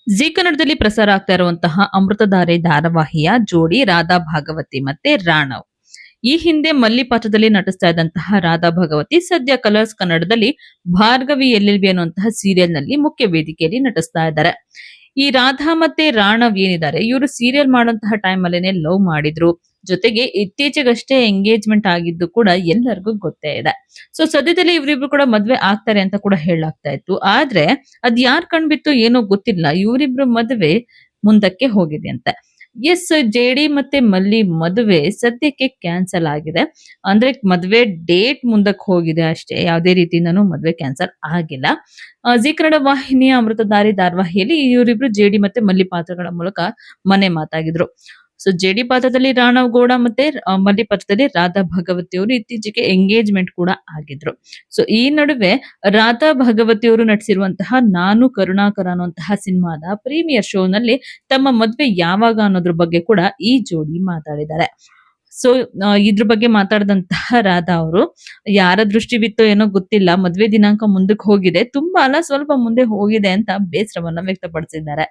ಜೀ ಕನ್ನಡದಲ್ಲಿ ಪ್ರಸಾರ ಆಗ್ತಾ ಇರುವಂತಹ ಅಮೃತಧಾರೆ ಧಾರಾವಾಹಿಯ ಜೋಡಿ ರಾಧಾ ಭಾಗವತಿ ಮತ್ತೆ ರಾಣವ್. ಈ ಹಿಂದೆ ಮಲ್ಲಿ ಪಾತ್ರದಲ್ಲಿ ನಟಿಸ್ತಾ ಇದ್ದಂತಹ ರಾಧಾ ಭಗವತಿ ಸದ್ಯ ಕಲರ್ಸ್ ಕನ್ನಡದಲ್ಲಿ ಭಾರ್ಗವಿ ಎಲ್ಎಲ್ಬಿ ಅನ್ನುವಂತಹ ಸೀರಿಯಲ್ ನಲ್ಲಿ ಮುಖ್ಯ ವೇದಿಕೆಯಲ್ಲಿ ನಟಿಸ್ತಾ ಇದ್ದಾರೆ. ಈ ರಾಧಾ ಮತ್ತೆ ರಾಣವ್ ಏನಿದ್ದಾರೆ ಇವರು ಸೀರಿಯಲ್ ಮಾಡುವಂತಹ ಟೈಮ್ ಅಲ್ಲೇನೆ ಲವ್ ಮಾಡಿದ್ರು. ಜೊತೆಗೆ ಇತ್ತೀಚೆಗಷ್ಟೇ ಎಂಗೇಜ್ಮೆಂಟ್ ಆಗಿದ್ದು ಕೂಡ ಎಲ್ಲರಿಗೂ ಗೊತ್ತೇ ಇದೆ. ಸೊ ಸದ್ಯದಲ್ಲೇ ಇವರಿಬ್ರು ಕೂಡ ಮದ್ವೆ ಆಗ್ತಾರೆ ಅಂತ ಕೂಡ ಹೇಳಲಾಗ್ತಾ ಇತ್ತು. ಆದ್ರೆ ಅದ್ ಯಾರ್ ಕಣ್ಬಿತ್ತು ಏನೋ ಗೊತ್ತಿಲ್ಲ. ಇವರಿಬ್ರು ಮದುವೆ ಮುಂದಕ್ಕೆ ಹೋಗಿದೆ ಅಂತೆ. ಎಸ್, ಜೆಡಿ ಮತ್ತೆ ಮಲ್ಲಿ ಮದುವೆ ಸದ್ಯಕ್ಕೆ ಕ್ಯಾನ್ಸಲ್ ಆಗಿದೆ. ಅಂದ್ರೆ ಮದುವೆ ಡೇಟ್ ಮುಂದಕ್ಕೆ ಹೋಗಿದೆ ಅಷ್ಟೇ. ಯಾವುದೇ ರೀತಿಯಿಂದನೂ ಮದುವೆ ಕ್ಯಾನ್ಸಲ್ ಆಗಿಲ್ಲ. ಜೀ ಕನ್ನಡ ವಾಹಿನಿಯ ಅಮೃತಧಾರಿ ಧಾರಾವಾಹಿಯಲ್ಲಿ ಇವರಿಬ್ರು ಜೆಡಿ ಮತ್ತೆ ಮಲ್ಲಿ ಪಾತ್ರಗಳ ಮೂಲಕ ಮನೆ ಮಾತಾಗಿದ್ರು. ಸೊ ಜೆಡಿ ಪಾತ್ರದಲ್ಲಿ ರಾಣವ್ ಗೌಡ ಮತ್ತೆ ಮಲ್ಲಿ ಪಾತ್ರದಲ್ಲಿ ರಾಧಾ ಭಗವತಿ ಅವರು ಇತ್ತೀಚೆಗೆ ಎಂಗೇಜ್ಮೆಂಟ್ ಕೂಡ ಆಗಿದ್ರು. ಸೊ ಈ ನಡುವೆ ರಾಧಾ ಭಗವತಿ ಅವರು ನಟಿಸಿರುವಂತಹ ನಾನು ಕರುಣಾಕರ ಅನ್ನುವಂತಹ ಸಿನಿಮಾದ ಪ್ರೀಮಿಯರ್ ಶೋ ನಲ್ಲಿ ತಮ್ಮ ಮದ್ವೆ ಯಾವಾಗ ಅನ್ನೋದ್ರ ಬಗ್ಗೆ ಕೂಡ ಈ ಜೋಡಿ ಮಾತಾಡಿದ್ದಾರೆ. ಸೊ ಇದ್ರ ಬಗ್ಗೆ ಮಾತಾಡಿದಂತಹ ರಾಧಾ ಅವರು ಯಾರ ದೃಷ್ಟಿ ಬಿತ್ತೋ ಏನೋ ಗೊತ್ತಿಲ್ಲ, ಮದ್ವೆ ದಿನಾಂಕ ಮುಂದಕ್ಕೆ ಹೋಗಿದೆ, ತುಂಬಾ ಅಲ್ಲ ಸ್ವಲ್ಪ ಮುಂದೆ ಹೋಗಿದೆ ಅಂತ ಬೇಸರವನ್ನ ವ್ಯಕ್ತಪಡಿಸಿದ್ದಾರೆ.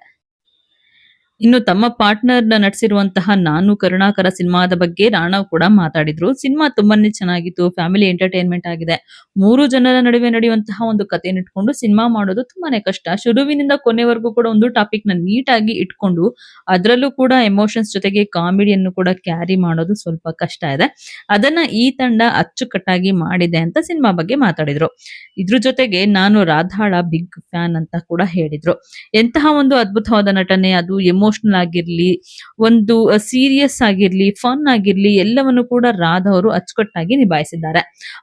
ಇನ್ನು ತಮ್ಮ ಪಾರ್ಟ್ನರ್ ನಟಿಸಿರುವಂತಹ ನಾನು ಕರುಣಾಕರ ಸಿನಿಮಾದ ಬಗ್ಗೆ ರಾಣವ್ ಕೂಡ ಮಾತಾಡಿದ್ರು. ಸಿನಿಮಾ ತುಂಬಾನೇ ಚೆನ್ನಾಗಿತ್ತು, ಫ್ಯಾಮಿಲಿ ಎಂಟರ್ಟೈನ್ಮೆಂಟ್ ಆಗಿದೆ. 3 ಜನರ ನಡುವೆ ನಡೆಯುವಂತಹ ಒಂದು ಕಥೆಯನ್ನು ಇಟ್ಕೊಂಡು ಸಿನಿಮಾ ಮಾಡೋದು ತುಂಬಾನೇ ಕಷ್ಟ. ಶುರುವಿನಿಂದ ಕೊನೆವರೆಗೂ ಕೂಡ ಒಂದು ಟಾಪಿಕ್ ನ ನೀಟಾಗಿ ಇಟ್ಕೊಂಡು ಅದರಲ್ಲೂ ಕೂಡ ಎಮೋಷನ್ಸ್ ಜೊತೆಗೆ ಕಾಮಿಡಿಯನ್ನು ಕೂಡ ಕ್ಯಾರಿ ಮಾಡೋದು ಸ್ವಲ್ಪ ಕಷ್ಟ ಇದೆ. ಅದನ್ನ ಈ ತಂಡ ಅಚ್ಚುಕಟ್ಟಾಗಿ ಮಾಡಿದೆ ಅಂತ ಸಿನಿಮಾ ಬಗ್ಗೆ ಮಾತಾಡಿದ್ರು. ಇದ್ರ ಜೊತೆಗೆ ನಾನು ರಾಧಾಳ ಬಿಗ್ ಫ್ಯಾನ್ ಅಂತ ಕೂಡ ಹೇಳಿದ್ರು. ಎಂತಹ ಒಂದು ಅದ್ಭುತವಾದ ನಟನೆ, ಅದು ಎಮೋಷನಲ್ ಆಗಿರ್ಲಿ, ಒಂದು ಸೀರಿಯಸ್ ಆಗಿರ್ಲಿ, ಫನ್ ಆಗಿರ್ಲಿ, ಎಲ್ಲವನ್ನು ಕೂಡ ರಾಧಾ ಅವರು ಅಚ್ಚುಕಟ್ಟಾಗಿ ನಿಭಾಯಿಸಿದ್ದಾರೆ.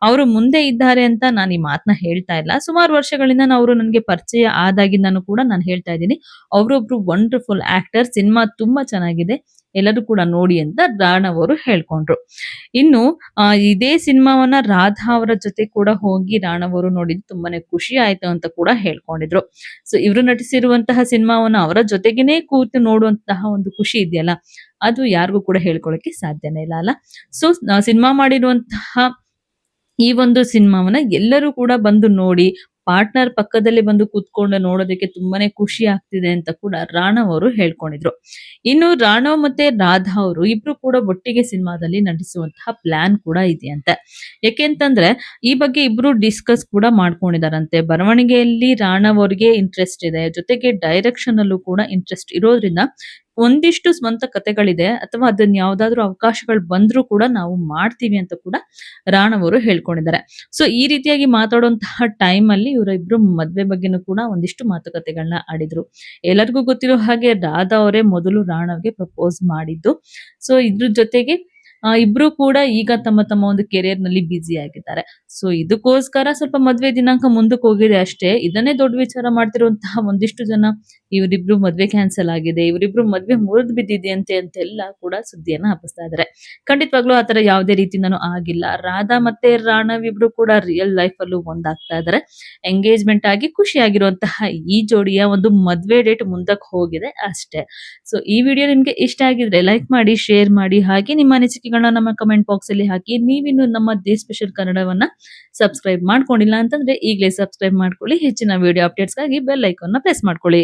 ಅವರು ಮುಂದೆ ಇದ್ದಾರೆ ಅಂತ ನಾನು ಈ ಮಾತನ್ನ ಹೇಳ್ತಾ ಇಲ್ಲ. ಸುಮಾರು ವರ್ಷಗಳಿಂದ ಅವರು ನನಗೆ ಪರಿಚಯ ಆದಾಗಿಂದನೂ ಕೂಡ ನಾನು ಹೇಳ್ತಾ ಇದ್ದೀನಿ, ಅವರೊಬ್ರು ವಂಡರ್ಫುಲ್ ಆಕ್ಟರ್. ಸಿನಿಮಾ ತುಂಬಾ ಚೆನ್ನಾಗಿದೆ, ಎಲ್ಲರೂ ಕೂಡ ನೋಡಿ ಅಂತ ರಾಣವ್ ಅವರು ಹೇಳ್ಕೊಂಡ್ರು. ಇನ್ನು ಇದೇ ಸಿನಿಮಾವನ್ನ ರಾಧಾ ಅವರ ಜೊತೆ ಕೂಡ ಹೋಗಿ ರಾಣವ್ ಅವರು ನೋಡಿದ್ದು ತುಂಬಾನೇ ಖುಷಿ ಆಯ್ತು ಅಂತ ಕೂಡ ಹೇಳ್ಕೊಂಡಿದ್ರು. ಸೊ ಇವರು ನಟಿಸಿರುವಂತಹ ಸಿನಿಮಾವನ್ನ ಅವರ ಜೊತೆಗೇನೆ ಕೂತು ನೋಡುವಂತಹ ಒಂದು ಖುಷಿ ಇದೆಯಲ್ಲ, ಅದು ಯಾರಿಗೂ ಕೂಡ ಹೇಳ್ಕೊಳ್ಳಕ್ಕೆ ಸಾಧ್ಯನೇ ಇಲ್ಲ ಅಲ್ಲ. ಸೊ ಸಿನಿಮಾ ಮಾಡಿರುವಂತಹ ಈ ಒಂದು ಸಿನಿಮಾವನ್ನ ಎಲ್ಲರೂ ಕೂಡ ಬಂದು ನೋಡಿ, ಪಾರ್ಟ್ನರ್ ಪಕ್ಕದಲ್ಲಿ ಬಂದು ಕೂತ್ಕೊಂಡು ನೋಡೋದಕ್ಕೆ ತುಂಬಾನೇ ಖುಷಿ ಆಗ್ತಿದೆ ಅಂತ ಕೂಡ ರಾಣವ್ ಅವರು ಹೇಳ್ಕೊಂಡಿದ್ರು. ಇನ್ನು ರಾಣವ್ ಮತ್ತೆ ರಾಧಾ ಅವರು ಇಬ್ರು ಕೂಡ ಒಟ್ಟಿಗೆ ಸಿನಿಮಾದಲ್ಲಿ ನಟಿಸುವಂತಹ ಪ್ಲಾನ್ ಕೂಡ ಇದೆಯಂತೆ. ಯಾಕೆಂತಂದ್ರೆ ಈ ಬಗ್ಗೆ ಇಬ್ರು ಡಿಸ್ಕಸ್ ಕೂಡ ಮಾಡ್ಕೊಂಡಿದಾರಂತೆ. ಬರವಣಿಗೆಯಲ್ಲಿ ರಾಣವ್ ಅವ್ರಿಗೆ ಇಂಟ್ರೆಸ್ಟ್ ಇದೆ, ಜೊತೆಗೆ ಡೈರೆಕ್ಷನ್ ಅಲ್ಲೂ ಕೂಡ ಇಂಟ್ರೆಸ್ಟ್ ಇರೋದ್ರಿಂದ ಒಂದಿಷ್ಟು ಸ್ವಂತ ಕಥೆಗಳಿದೆ, ಅಥವಾ ಅದನ್ನ ಯಾವ್ದಾದ್ರು ಅವಕಾಶಗಳು ಬಂದ್ರೂ ಕೂಡ ನಾವು ಮಾಡ್ತೀವಿ ಅಂತ ಕೂಡ ರಾಣವ್ ಅವರು ಹೇಳ್ಕೊಂಡಿದ್ದಾರೆ. ಸೊ ಈ ರೀತಿಯಾಗಿ ಮಾತಾಡುವಂತಹ ಟೈಮ್ ಅಲ್ಲಿ ಇವರಿಬ್ರು ಮದ್ವೆ ಬಗ್ಗೆನೂ ಕೂಡ ಒಂದಿಷ್ಟು ಮಾತುಕತೆಗಳನ್ನ ಆಡಿದ್ರು. ಎಲ್ಲರಿಗೂ ಗೊತ್ತಿರೋ ಹಾಗೆ ರಾಧಾ ಅವರೇ ಮೊದಲು ರಾಣವ್ಗೆ ಪ್ರಪೋಸ್ ಮಾಡಿದ್ದು. ಸೊ ಇದ್ರ ಜೊತೆಗೆ ಇಬ್ರು ಕೂಡ ಈಗ ತಮ್ಮ ತಮ್ಮ ಒಂದು ಕೆರಿಯರ್ ನಲ್ಲಿ ಬ್ಯುಸಿ ಆಗಿದ್ದಾರೆ. ಸೊ ಇದಕ್ಕೋಸ್ಕರ ಸ್ವಲ್ಪ ಮದ್ವೆ ದಿನಾಂಕ ಮುಂದಕ್ಕೆ ಹೋಗಿದೆ ಅಷ್ಟೇ. ಇದನ್ನೇ ದೊಡ್ಡ ವಿಚಾರ ಮಾಡ್ತಿರುವಂತಹ ಒಂದಿಷ್ಟು ಜನ ಇವರಿಬ್ರು ಮದ್ವೆ ಕ್ಯಾನ್ಸಲ್ ಆಗಿದೆ, ಇವರಿಬ್ರು ಮದ್ವೆ ಮುರಿದು ಬಿದ್ದಿದೆ ಅಂತೆಲ್ಲ ಕೂಡ ಸುದ್ದಿಯನ್ನ ಹಬ್ಬಿಸ್ತಾ ಇದ್ದಾರೆ. ಖಂಡಿತವಾಗ್ಲೂ ಆತರ ಯಾವುದೇ ರೀತಿಯಿಂದನೂ ಆಗಿಲ್ಲ. ರಾಧಾ ಮತ್ತೆ ರಾಣವ್ ಇಬ್ರು ಕೂಡ ರಿಯಲ್ ಲೈಫ್ ಅಲ್ಲೂ ಒಂದಾಗ್ತಾ ಇದ್ದಾರೆ. ಎಂಗೇಜ್ಮೆಂಟ್ ಆಗಿ ಖುಷಿಯಾಗಿರುವಂತಹ ಈ ಜೋಡಿಯ ಒಂದು ಮದ್ವೆ ಡೇಟ್ ಮುಂದಕ್ಕೆ ಹೋಗಿದೆ ಅಷ್ಟೇ. ಸೊ ಈ ವಿಡಿಯೋ ನಿಮ್ಗೆ ಇಷ್ಟ ಆಗಿದ್ರೆ ಲೈಕ್ ಮಾಡಿ, ಶೇರ್ ಮಾಡಿ, ಹಾಗೆ ನಿಮ್ಮ ಅನಿಸಿಕೆಗಳನ್ನ ನಮ್ಮ ಕಮೆಂಟ್ ಬಾಕ್ಸ್ ಅಲ್ಲಿ ಹಾಕಿ. ನೀವಿನ್ನು ನಮ್ಮ ದೇ ಸ್ಪೆಷಲ್ ಕನ್ನಡವನ್ನ ಸಬ್ಸ್ಕ್ರೈಬ್ ಮಾಡ್ಕೊಂಡಿಲ್ಲ ಅಂತಂದ್ರೆ ಈಗಲೇ ಸಬ್ಸ್ಕ್ರೈಬ್ ಮಾಡ್ಕೊಳ್ಳಿ. ಹೆಚ್ಚಿನ ವಿಡಿಯೋ ಅಪ್ಡೇಟ್ಸ್ಗಾಗಿ ಬೆಲ್ ಐಕಾನ್ ನ ಪ್ರೆಸ್ ಮಾಡ್ಕೊಳ್ಳಿ.